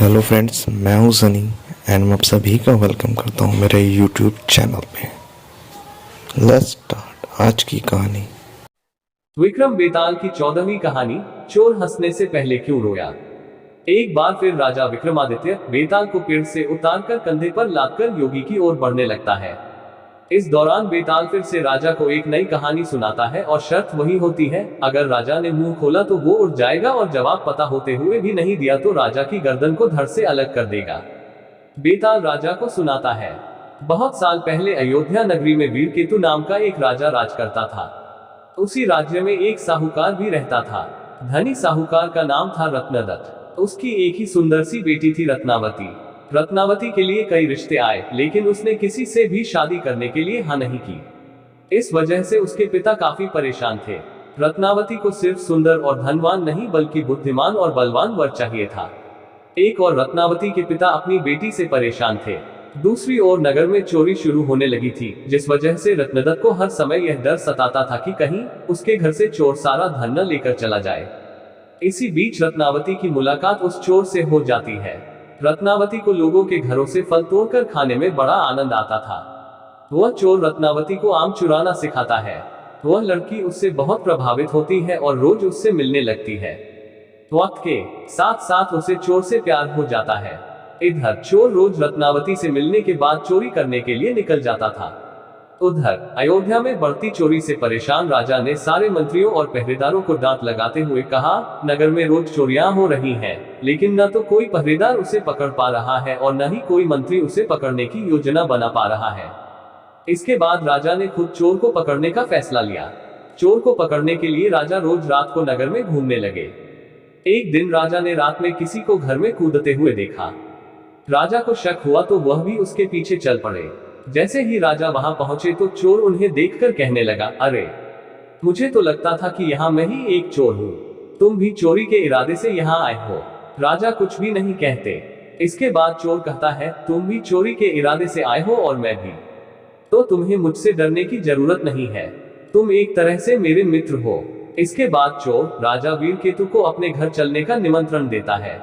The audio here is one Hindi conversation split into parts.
हेलो फ्रेंड्स, मैं हूं सनी एंड मैं आप सभी का वेलकम करता हूं मेरे यूट्यूब चैनल पे। लेट्स स्टार्ट आज की कहानी। विक्रम बेताल की 14वीं कहानी, चोर हंसने से पहले क्यों रोया। एक बार फिर राजा विक्रमादित्य बेताल को पेड़ से उतारकर कंधे पर लादकर योगी की ओर बढ़ने लगता है। इस दौरान बेताल फिर से राजा को एक नई कहानी सुनाता है और शर्त वही होती है, अगर राजा ने मुंह खोला तो वो उड़ जाएगा और जवाब पता होते हुए भी नहीं दिया तो राजा की गर्दन को धड़ से अलग कर देगा। बेताल राजा को सुनाता है। बहुत साल पहले अयोध्या नगरी में वीरकेतु नाम का एक राजा राज करता था। उसी राज्य में एक साहूकार भी रहता था। धनी साहूकार का नाम था रत्नदत्त। उसकी एक ही सुंदर सी बेटी थी रत्नावती। रत्नावती के लिए कई रिश्ते आए, लेकिन उसने किसी से भी शादी करने के लिए हाँ नहीं की। इस वजह से उसके पिता काफी परेशान थे। रत्नावती को सिर्फ सुंदर और धनवान नहीं बल्कि बुद्धिमान और बलवान वर चाहिए था। एक और रत्नावती के पिता अपनी बेटी से परेशान थे। दूसरी ओर नगर में चोरी शुरू होने लगी थी, जिस वजह से रत्नदत्त को हर समय यह डर सताता था कि कहीं उसके घर से चोर सारा धन न लेकर चला जाए। इसी बीच रत्नावती की मुलाकात उस चोर से हो जाती है। रत्नावती को लोगों के घरों से फल तोड़कर खाने में बड़ा आनंद आता था। वह चोर रत्नावती को आम चुराना सिखाता है। वह लड़की उससे बहुत प्रभावित होती है और रोज उससे मिलने लगती है। वक्त के साथ साथ उसे चोर से प्यार हो जाता है। इधर चोर रोज रत्नावती से मिलने के बाद चोरी करने के लिए निकल जाता था। उधर अयोध्या में बढ़ती चोरी से परेशान राजा ने सारे मंत्रियों और पहरेदारों को डांट लगाते हुए कहा, नगर में रोज चोरियां हो रही हैं, लेकिन न तो कोई पहरेदार उसे पकड़ पा रहा है और न ही कोई मंत्री उसे पकड़ने की योजना बना पा रहा है। इसके बाद राजा ने खुद चोर को पकड़ने का फैसला लिया। चोर को पकड़ने के लिए राजा रोज रात को नगर में घूमने लगे। एक दिन राजा ने रात में किसी को घर में कूदते हुए देखा। राजा को शक हुआ तो वह भी उसके पीछे चल पड़े। जैसे ही राजा वहां पहुंचे तो चोर उन्हें देखकर कहने लगा, अरे, मुझे तो लगता था कि यहाँ मैं ही एक चोर हूँ। तुम भी चोरी के इरादे से यहाँ आए हो। राजा कुछ भी नहीं कहते। इसके बाद चोर कहता है, तुम भी चोरी के इरादे से आए हो और मैं भी। तो तुम्हें मुझसे डरने की जरूरत नहीं है। तुम एक तरह से मेरे मित्र हो। इसके बाद चोर राजा वीरकेतु को अपने घर चलने का निमंत्रण देता है।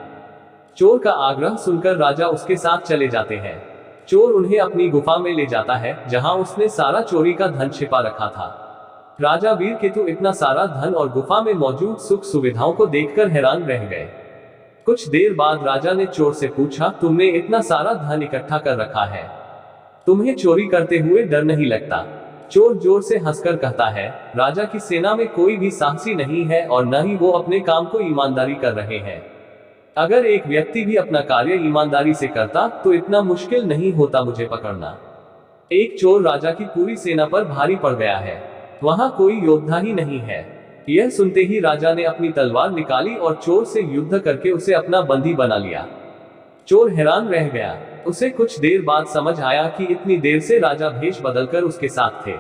चोर का आग्रह सुनकर राजा उसके साथ चले जाते हैं। चोर उन्हें अपनी गुफा में ले जाता है, जहां उसने सारा चोरी का धन छिपा रखा था। राजा वीरकेतु इतना सारा धन और गुफा में मौजूद सुख सुविधाओं को देखकर हैरान रह गए। कुछ देर बाद राजा ने चोर से पूछा, तुमने इतना सारा धन इकट्ठा कर रखा है, तुम्हें चोरी करते हुए डर नहीं लगता? चोर जोर से हंसकर कहता है, राजा की सेना में कोई भी साहसी नहीं है और न ही वो अपने काम को ईमानदारी कर रहे हैं। अगर एक व्यक्ति भी अपना कार्य ईमानदारी से करता तो इतना मुश्किल नहीं होता मुझे पकड़ना। एक चोर राजा की पूरी सेना पर भारी पड़ गया है। वहां कोई योद्धा ही नहीं है। यह सुनते ही राजा ने अपनी तलवार निकाली और चोर से युद्ध करके उसे अपना बंदी बना लिया। चोर हैरान रह गया। उसे कुछ देर बाद समझ आया कि इतनी देर से राजा भेष बदलकर उसके साथ थे।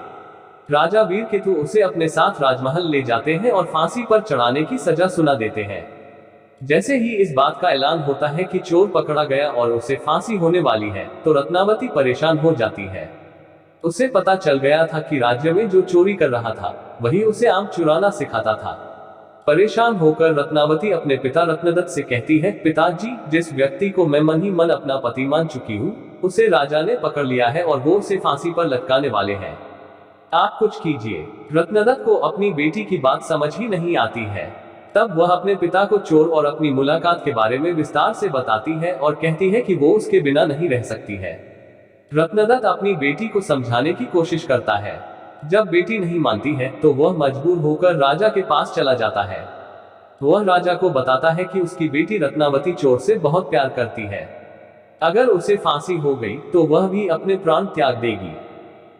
राजा वीरकेतु उसे अपने साथ राजमहल ले जाते हैं और फांसी पर चढ़ाने की सजा सुना देते हैं। जैसे ही इस बात का ऐलान होता है कि चोर पकड़ा गया और उसे फांसी होने वाली है, तो रत्नावती परेशान हो जाती है। उसे पता चल गया था कि राज्य में जो चोरी कर रहा था वही उसे आम चुराना सिखाता था। परेशान होकर रत्नावती अपने पिता रत्नदत्त से कहती है, पिताजी, जिस व्यक्ति को मैं मन ही मन अपना पति मान चुकी हूँ, उसे राजा ने पकड़ लिया है और वो उसे फांसी पर लटकाने वाले हैं। आप कुछ कीजिए। रत्नदत्त को अपनी बेटी की बात समझ ही नहीं आती है। तब वह अपने पिता को चोर और अपनी मुलाकात के बारे में विस्तार से बताती है और कहती है कि वो उसके बिना नहीं रह सकती है। रत्नदत्त अपनी बेटी को समझाने की कोशिश करता है। जब बेटी नहीं मानती है तो वह मजबूर होकर राजा के पास चला जाता है। वह राजा को बताता है कि उसकी बेटी रत्नावती चोर से बहुत प्यार करती है। अगर उसे फांसी हो गई तो वह भी अपने प्राण त्याग देगी।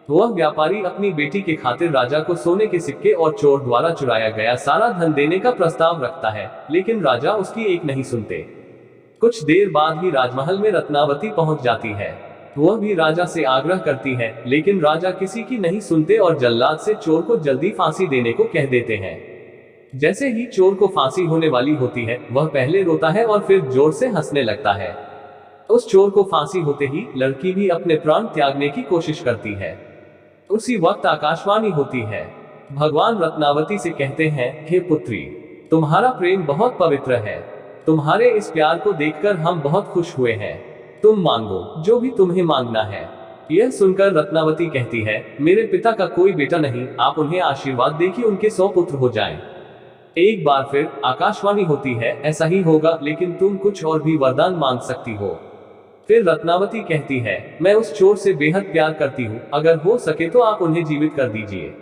वह व्यापारी अपनी बेटी के खातिर राजा को सोने के सिक्के और चोर द्वारा चुराया गया सारा धन देने का प्रस्ताव रखता है, लेकिन राजा उसकी एक नहीं सुनते। कुछ देर बाद ही राजमहल में रत्नावती पहुंच जाती है। वह भी राजा से आग्रह करती है, लेकिन राजा किसी की नहीं सुनते और जल्लाद से चोर को जल्दी फांसी देने को कह देते हैं। जैसे ही चोर को फांसी होने वाली होती है, वह पहले रोता है और फिर जोर से हंसने लगता है। उस चोर को फांसी होते ही लड़की भी अपने प्राण त्यागने की कोशिश करती है। उसी वक्त आकाशवाणी होती है। भगवान रत्नावती से कहते हैं, हे पुत्री, तुम्हारा प्रेम बहुत पवित्र है। तुम्हारे इस प्यार को देखकर हम बहुत खुश हुए हैं। तुम मांगो जो भी तुम्हें मांगना है। यह सुनकर रत्नावती कहती है, मेरे पिता का कोई बेटा नहीं, आप उन्हें आशीर्वाद दें कि उनके 100 पुत्र हो जाएं। एक बार फिर आकाशवाणी होती है, ऐसा ही होगा, लेकिन तुम कुछ और भी वरदान मांग सकती हो। फिर रत्नावती कहती है, मैं उस चोर से बेहद प्यार करती हूँ, अगर हो सके तो आप उन्हें जीवित कर दीजिए।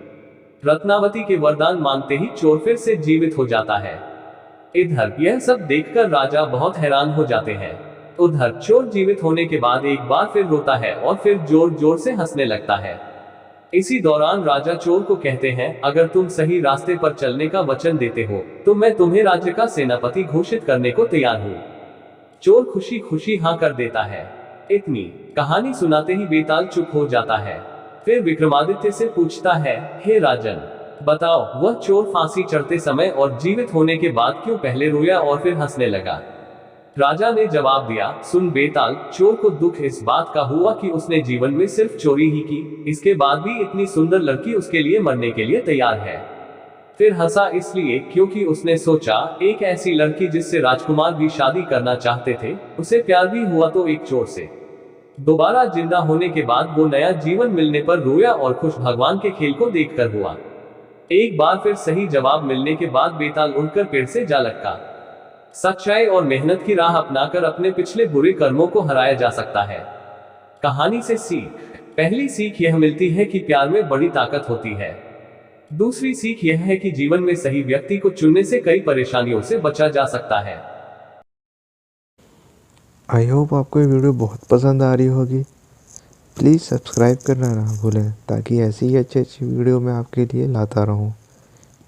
रत्नावती के वरदान मांगते ही चोर फिर से जीवित हो जाता है। इधर यह सब देखकर राजा बहुत हैरान हो जाते हैं। उधर चोर जीवित होने के बाद एक बार फिर रोता है और फिर जोर जोर से हंसने लगता है। इसी दौरान राजा चोर को कहते हैं, अगर तुम सही रास्ते पर चलने का वचन देते हो तो मैं तुम्हें राज्य का सेनापति घोषित करने को तैयार हूँ। चोर खुशी खुशी हाँ कर देता है। इतनी कहानी सुनाते ही बेताल चुप हो जाता है। फिर विक्रमादित्य से पूछता है, हे राजन, बताओ वह चोर फांसी चढ़ते समय और जीवित होने के बाद क्यों पहले रोया और फिर हंसने लगा। राजा ने जवाब दिया, सुन बेताल, चोर को दुख इस बात का हुआ कि उसने जीवन में सिर्फ चोरी ही की, इसके बाद भी इतनी सुंदर लड़की उसके लिए मरने के लिए तैयार है। फिर हंसा इसलिए क्योंकि उसने सोचा, एक ऐसी लड़की जिससे राजकुमार भी शादी करना चाहते थे, उसे प्यार भी हुआ तो एक चोर से। दोबारा जिंदा होने के बाद वो नया जीवन मिलने पर रोया और खुश भगवान के खेल को देखकर हुआ। एक बार फिर सही जवाब मिलने के बाद बेताल उड़कर पेड़ से जा लटका। सच्चाई और मेहनत की राह अपनाकर अपने पिछले बुरे कर्मों को हराया जा सकता है। कहानी से सीख। पहली सीख यह मिलती है कि प्यार में बड़ी ताकत होती है। दूसरी सीख यह है कि जीवन में सही व्यक्ति को चुनने से कई परेशानियों से बचा जा सकता है। आई होप आपको ये वीडियो बहुत पसंद आ रही होगी। प्लीज़ सब्सक्राइब करना ना भूलें ताकि ऐसी ही अच्छी अच्छी वीडियो मैं आपके लिए लाता रहूं।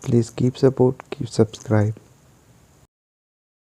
Please keep support, keep subscribe.